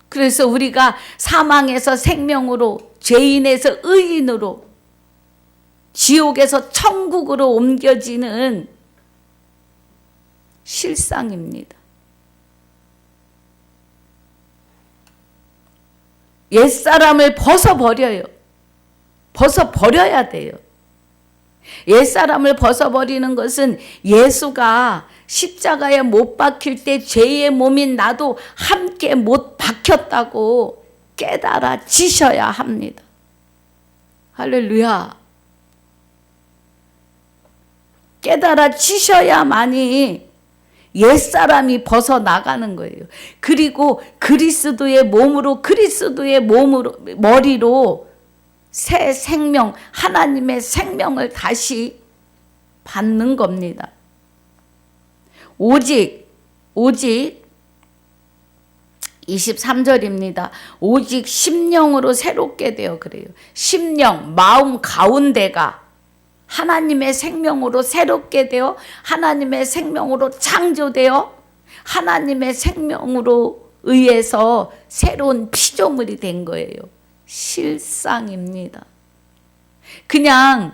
그래서 우리가 사망에서 생명으로, 죄인에서 의인으로, 지옥에서 천국으로 옮겨지는 실상입니다. 옛사람을 벗어버려요. 벗어버려야 돼요. 옛사람을 벗어버리는 것은 예수가 십자가에 못 박힐 때 죄의 몸인 나도 함께 못 박혔다고 깨달아지셔야 합니다. 할렐루야. 깨달아지셔야만이 옛사람이 벗어나가는 거예요. 그리고 그리스도의 머리로 새 생명, 하나님의 생명을 다시 받는 겁니다. 오직 23절입니다. 오직 심령으로 새롭게 되어 그래요. 심령, 마음 가운데가 하나님의 생명으로 새롭게 되어 하나님의 생명으로 창조되어 하나님의 생명으로 의해서 새로운 피조물이 된 거예요. 실상입니다. 그냥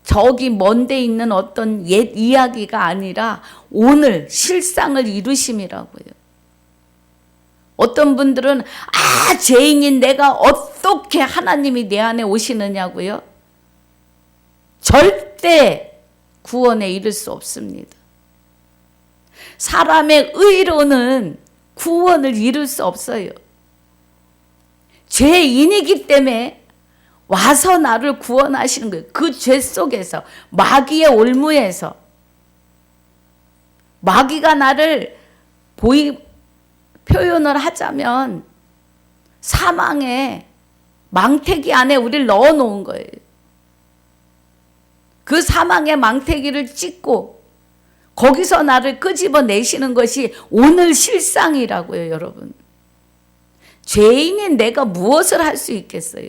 저기 먼데 있는 어떤 옛 이야기가 아니라 오늘 실상을 이루심이라고요. 어떤 분들은 죄인인 내가 어떻게 하나님이 내 안에 오시느냐고요. 절대 구원에 이를 수 없습니다. 사람의 의로는 구원을 이룰 수 없어요. 죄인이기 때문에 와서 나를 구원하시는 거예요. 그 죄 속에서, 마귀의 올무에서. 마귀가 나를 표현을 하자면 사망의 망태기 안에 우리를 넣어 놓은 거예요. 그 사망의 망태기를 찢고 거기서 나를 끄집어내시는 것이 오늘 실상이라고요, 여러분. 죄인인 내가 무엇을 할 수 있겠어요?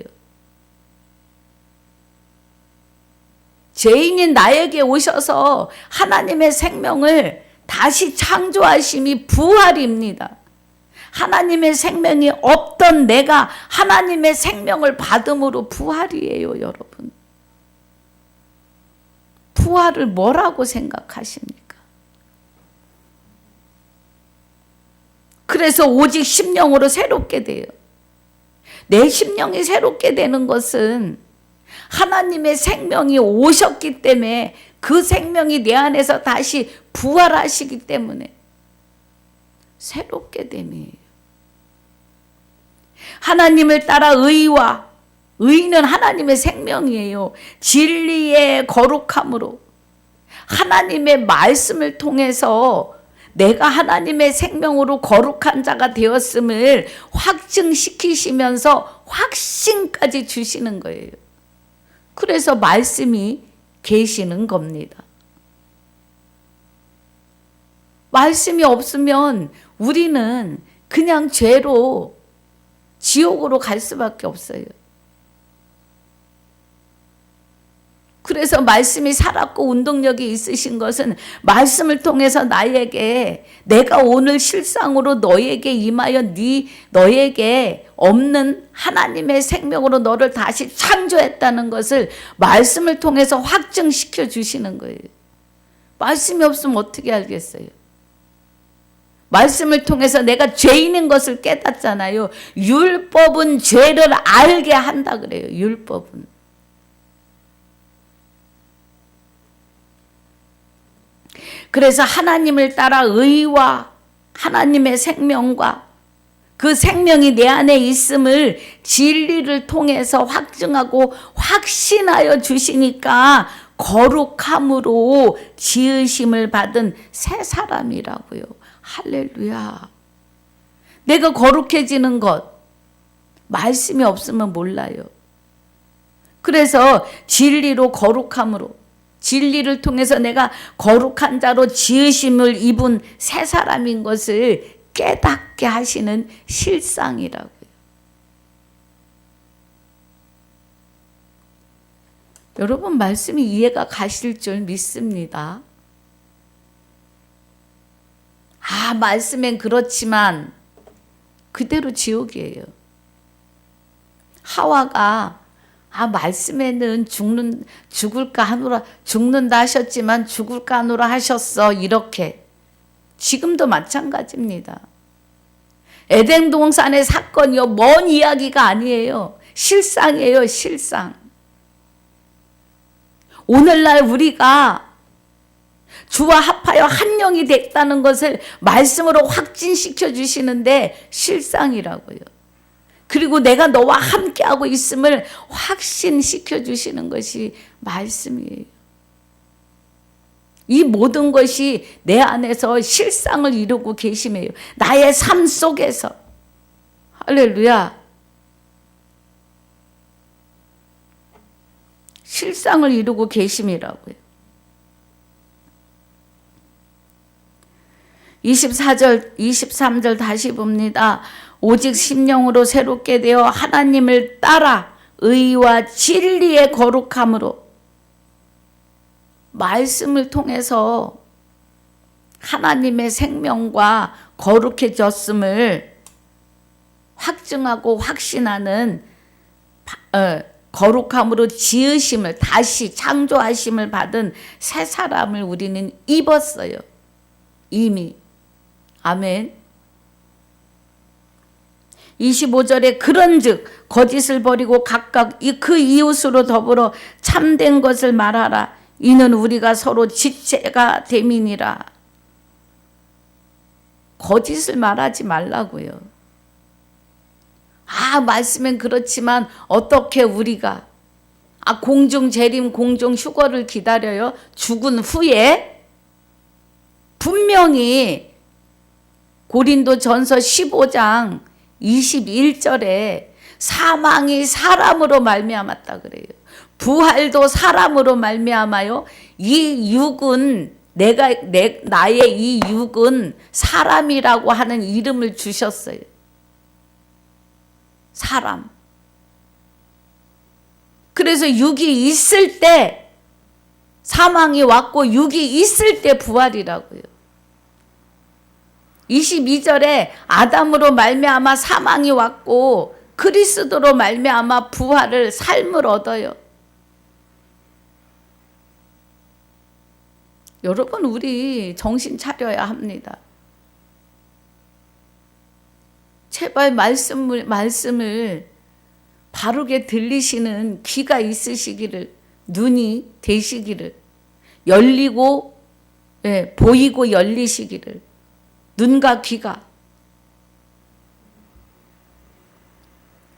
죄인인 나에게 오셔서 하나님의 생명을 다시 창조하심이 부활입니다. 하나님의 생명이 없던 내가 하나님의 생명을 받음으로 부활이에요, 여러분. 부활을 뭐라고 생각하십니까? 그래서 오직 심령으로 새롭게 돼요. 내 심령이 새롭게 되는 것은 하나님의 생명이 오셨기 때문에 그 생명이 내 안에서 다시 부활하시기 때문에 새롭게 됨이에요. 하나님을 따라 의는 하나님의 생명이에요. 진리의 거룩함으로 하나님의 말씀을 통해서 내가 하나님의 생명으로 거룩한 자가 되었음을 확증시키시면서 확신까지 주시는 거예요. 그래서 말씀이 계시는 겁니다. 말씀이 없으면 우리는 그냥 죄로 지옥으로 갈 수밖에 없어요. 그래서 말씀이 살았고 운동력이 있으신 것은 말씀을 통해서 나에게 내가 오늘 실상으로 너에게 임하여 너에게 없는 하나님의 생명으로 너를 다시 창조했다는 것을 말씀을 통해서 확증시켜 주시는 거예요. 말씀이 없으면 어떻게 알겠어요? 말씀을 통해서 내가 죄인인 것을 깨닫잖아요. 율법은 죄를 알게 한다 그래요. 율법은. 그래서 하나님을 따라 의와 하나님의 생명과 그 생명이 내 안에 있음을 진리를 통해서 확증하고 확신하여 주시니까 거룩함으로 지으심을 받은 새 사람이라고요. 할렐루야. 내가 거룩해지는 것 말씀이 없으면 몰라요. 그래서 진리로 거룩함으로 진리를 통해서 내가 거룩한 자로 지으심을 입은 새 사람인 것을 깨닫게 하시는 실상이라고요. 여러분 말씀이 이해가 가실 줄 믿습니다. 말씀엔 그렇지만 그대로 지옥이에요. 하와가 말씀에는 죽을까 하노라, 죽는다 하셨지만 죽을까 하노라 하셨어. 이렇게. 지금도 마찬가지입니다. 에덴 동산의 사건이요. 먼 이야기가 아니에요. 실상이에요. 실상. 오늘날 우리가 주와 합하여 한 영이 됐다는 것을 말씀으로 확진시켜 주시는데 실상이라고요. 그리고 내가 너와 함께하고 있음을 확신시켜 주시는 것이 말씀이에요. 이 모든 것이 내 안에서 실상을 이루고 계심이에요. 나의 삶 속에서. 할렐루야. 실상을 이루고 계심이라고요. 24절, 23절 다시 봅니다. 오직 심령으로 새롭게 되어 하나님을 따라 의와 진리의 거룩함으로 말씀을 통해서 하나님의 생명과 거룩해졌음을 확증하고 확신하는 거룩함으로 지으심을 다시 창조하심을 받은 새 사람을 우리는 입었어요. 이미. 아멘. 25절에 그런즉 거짓을 버리고 각각 그 이웃으로 더불어 참된 것을 말하라. 이는 우리가 서로 지체가 됨이니라. 거짓을 말하지 말라고요. 말씀은 그렇지만 어떻게 우리가 공중 재림 공중 휴거를 기다려요? 죽은 후에 분명히 고린도전서 15장 21절에 사망이 사람으로 말미암았다 그래요. 부활도 사람으로 말미암아요. 이 육은 나의 이 육은 사람이라고 하는 이름을 주셨어요. 사람. 그래서 육이 있을 때 사망이 왔고 육이 있을 때 부활이라고요. 22절에 아담으로 말미암아 사망이 왔고 그리스도로 말미암아 부활을 삶을 얻어요. 여러분 우리 정신 차려야 합니다. 제발 말씀을 바르게 들리시는 귀가 있으시기를, 눈이 되시기를, 열리고 보이고 열리시기를, 눈과 귀가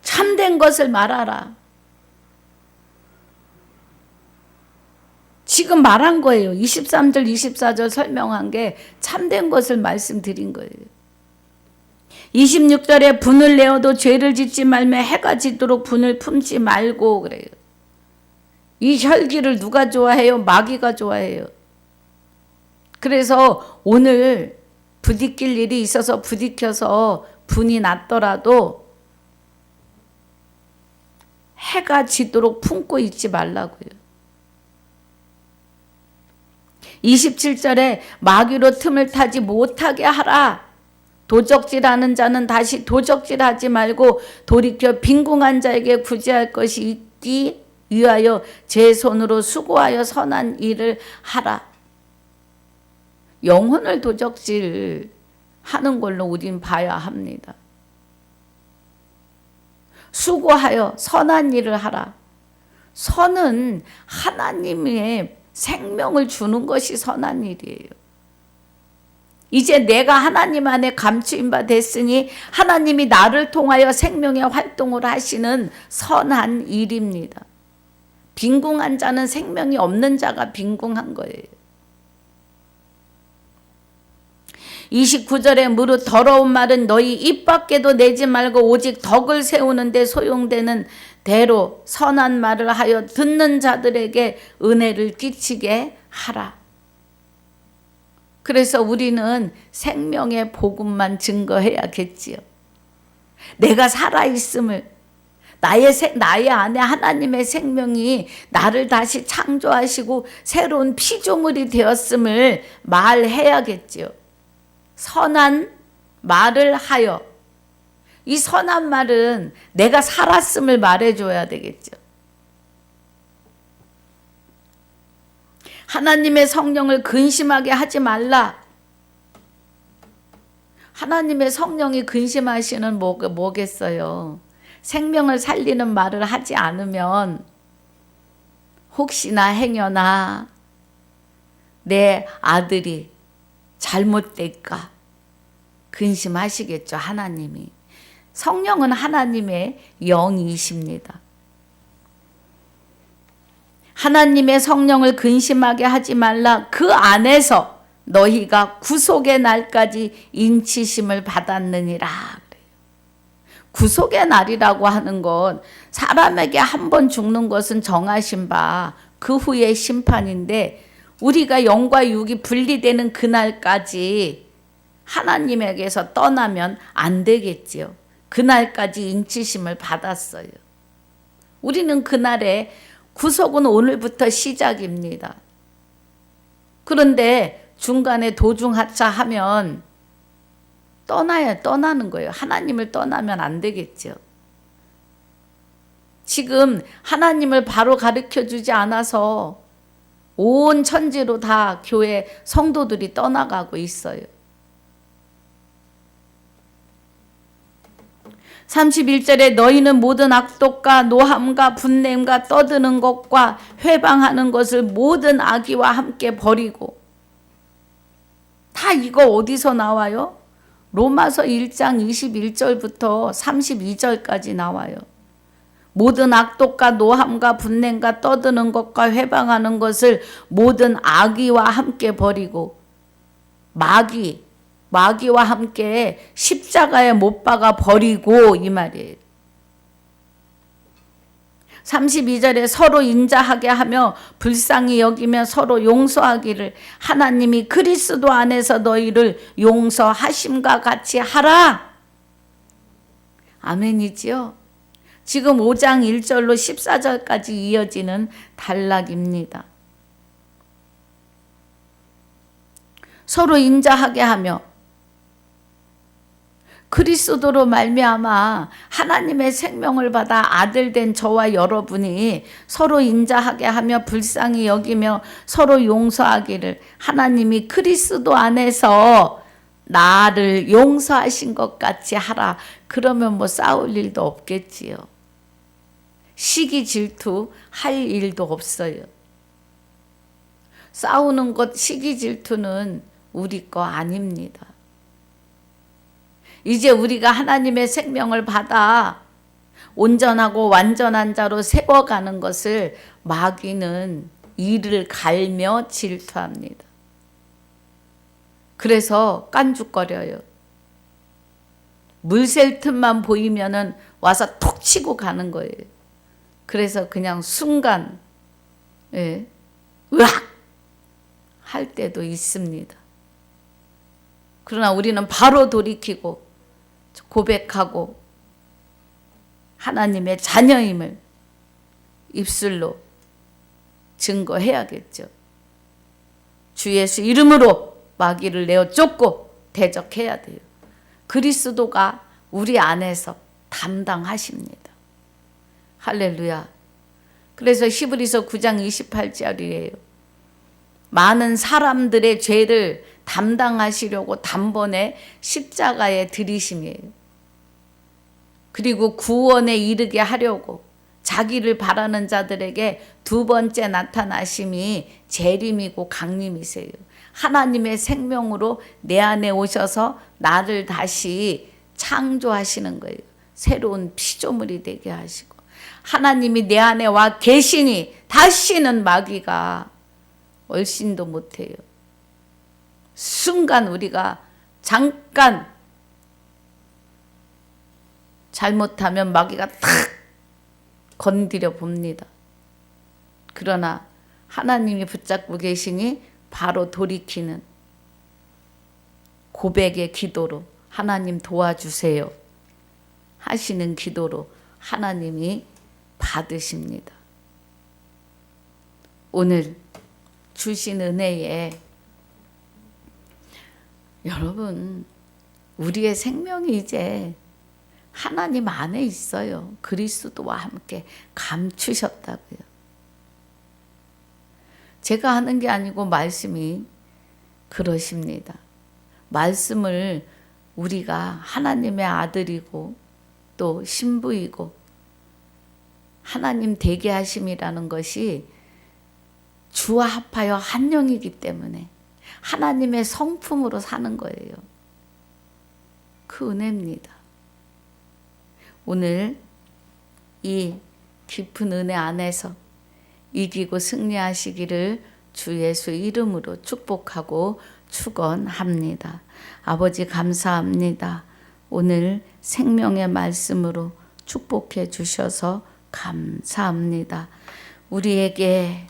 참된 것을 말하라. 지금 말한 거예요. 23절 24절 설명한 게 참된 것을 말씀드린 거예요. 26절에 분을 내어도 죄를 짓지 말며 해가 지도록 분을 품지 말고 그래요. 이 혈기를 누가 좋아해요? 마귀가 좋아해요. 그래서 오늘 부딪힐 일이 있어서 부딪혀서 분이 났더라도 해가 지도록 품고 있지 말라고요. 27절에 마귀로 틈을 타지 못하게 하라. 도적질하는 자는 다시 도적질하지 말고 돌이켜 빈궁한 자에게 구제할 것이 있기 위하여 제 손으로 수고하여 선한 일을 하라. 영혼을 도적질 하는 걸로 우린 봐야 합니다. 수고하여 선한 일을 하라. 선은 하나님의 생명을 주는 것이 선한 일이에요. 이제 내가 하나님 안에 감추인 바 됐으니 하나님이 나를 통하여 생명의 활동을 하시는 선한 일입니다. 빈궁한 자는 생명이 없는 자가 빈궁한 거예요. 29절에 무릇 더러운 말은 너희 입 밖에도 내지 말고 오직 덕을 세우는 데 소용되는 대로 선한 말을 하여 듣는 자들에게 은혜를 끼치게 하라. 그래서 우리는 생명의 복음만 증거해야겠지요. 내가 살아있음을, 나의 안에 하나님의 생명이 나를 다시 창조하시고 새로운 피조물이 되었음을 말해야겠지요. 선한 말을 하여, 이 선한 말은 내가 살았음을 말해줘야 되겠죠. 하나님의 성령을 근심하게 하지 말라. 하나님의 성령이 근심하시는 뭐겠어요? 생명을 살리는 말을 하지 않으면 혹시나 행여나 내 아들이 잘못될까 근심하시겠죠. 하나님이. 성령은 하나님의 영이십니다. 하나님의 성령을 근심하게 하지 말라. 그 안에서 너희가 구속의 날까지 인치심을 받았느니라. 구속의 날이라고 하는 것, 사람에게 한 번 죽는 것은 정하신 바 그 후에 심판인데, 우리가 영과 육이 분리되는 그날까지 하나님에게서 떠나면 안 되겠지요. 그날까지 인치심을 받았어요. 우리는 그날에 구속은 오늘부터 시작입니다. 그런데 중간에 도중하차하면 떠나는 거예요. 하나님을 떠나면 안 되겠죠. 지금 하나님을 바로 가르쳐 주지 않아서 온 천지로 다 교회 성도들이 떠나가고 있어요. 31절에 너희는 모든 악독과 노함과 분냄과 떠드는 것과 회방하는 것을 모든 악의와 함께 버리고, 다 이거 어디서 나와요? 로마서 1장 21절부터 32절까지 나와요. 모든 악독과 노함과 분냄과 떠드는 것과 회방하는 것을 모든 악의와 함께 버리고, 마귀와 함께 십자가에 못 박아 버리고, 이 말이에요. 32절에 서로 인자하게 하며 불쌍히 여기며 서로 용서하기를 하나님이 그리스도 안에서 너희를 용서하심과 같이 하라. 아멘이지요. 지금 5장 1절로 14절까지 이어지는 단락입니다. 서로 인자하게 하며 그리스도로 말미암아 하나님의 생명을 받아 아들 된 저와 여러분이 서로 인자하게 하며 불쌍히 여기며 서로 용서하기를 하나님이 그리스도 안에서 나를 용서하신 것 같이 하라. 그러면 뭐 싸울 일도 없겠지요. 시기 질투 할 일도 없어요. 싸우는 것, 시기 질투는 우리 거 아닙니다. 이제 우리가 하나님의 생명을 받아 온전하고 완전한 자로 세워가는 것을 마귀는 이를 갈며 질투합니다. 그래서 깐죽거려요. 물샐 틈만 보이면은 와서 톡 치고 가는 거예요. 그래서 그냥 순간 예, 으악 할 때도 있습니다. 그러나 우리는 바로 돌이키고 고백하고 하나님의 자녀임을 입술로 증거해야겠죠. 주 예수 이름으로 마귀를 내어 쫓고 대적해야 돼요. 그리스도가 우리 안에서 담당하십니다. 할렐루야. 그래서 히브리서 9장 28절이에요. 많은 사람들의 죄를 담당하시려고 단번에 십자가에 들이심이에요. 그리고 구원에 이르게 하려고 자기를 바라는 자들에게 두 번째 나타나심이 재림이고 강림이세요. 하나님의 생명으로 내 안에 오셔서 나를 다시 창조하시는 거예요. 새로운 피조물이 되게 하시고 하나님이 내 안에 와 계시니 다시는 마귀가 얼씬도 못해요. 순간 우리가 잠깐 잘못하면 마귀가 탁 건드려 봅니다. 그러나 하나님이 붙잡고 계시니 바로 돌이키는 고백의 기도로 하나님 도와주세요 하시는 기도로 하나님이 받으십니다. 오늘 주신 은혜에 여러분 우리의 생명이 이제 하나님 안에 있어요. 그리스도와 함께 감추셨다고요. 제가 하는 게 아니고 말씀이 그러십니다. 말씀을 우리가 하나님의 아들이고 또 신부이고 하나님 되게 하심이라는 것이 주와 합하여 한 영이기 때문에 하나님의 성품으로 사는 거예요. 그 은혜입니다. 오늘 이 깊은 은혜 안에서 이기고 승리하시기를 주 예수 이름으로 축복하고 축원합니다. 아버지 감사합니다. 오늘 생명의 말씀으로 축복해 주셔서 감사합니다. 우리에게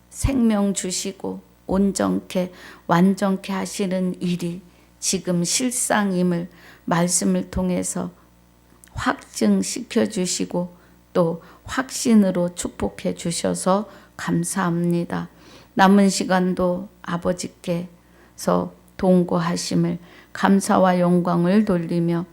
생명 주시고 온전케 완전케 하시는 일이 지금 실상임을 말씀을 통해서 확증시켜 주시고 또 확신으로 축복해 주셔서 감사합니다. 남은 시간도 아버지께서 동거하심을 감사와 영광을 돌리며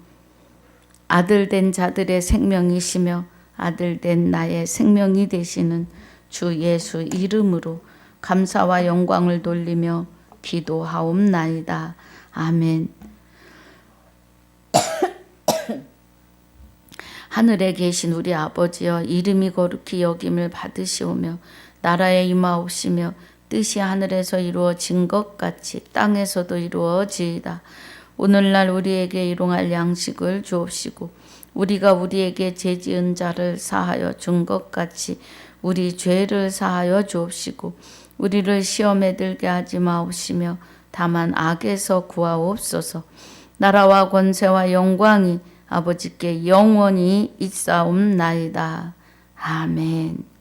아들된 자들의 생명이시며 아들된 나의 생명이 되시는 주 예수 이름으로 감사와 영광을 돌리며 기도하옵나이다. 아멘. 하늘에 계신 우리 아버지여 이름이 거룩히 여김을 받으시오며 나라에 임하옵시며 뜻이 하늘에서 이루어진 것 같이 땅에서도 이루어지이다. 오늘날 우리에게 일용할 양식을 주옵시고 우리가 우리에게 죄지은 자를 사하여 준 것 같이 우리 죄를 사하여 주옵시고 우리를 시험에 들게 하지 마옵시며 다만 악에서 구하옵소서. 나라와 권세와 영광이 아버지께 영원히 있사옵나이다. 아멘.